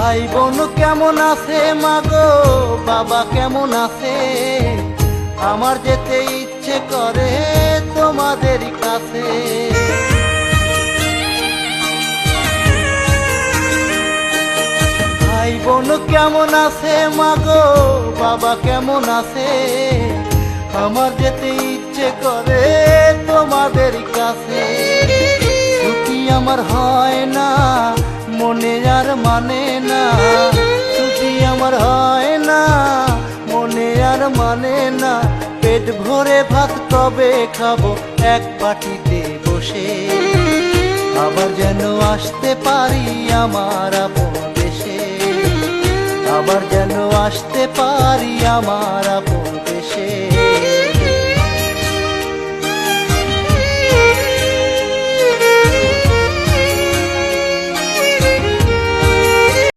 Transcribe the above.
ভাই বোন কেমন আছে মাগো, বাবা কেমন আছে? আমার যেতে ইচ্ছে করে তোমাদের কাছে। ভাই বোন কেমন আছে মাগো, বাবা কেমন আছে? আমার যেতে ইচ্ছে করে তোমাদের কাছে। ছুটি আমার হয় না, মনে আর মানে না। ছুটি আমার হয় না, মনে আর মানে না। পেট ভরে ভাত কবে খাবো এক বাটিতে বসে? আবার যেন আসতে পারি আমার আপন দেশে, আবার যেন আসতে পারি আমার আপন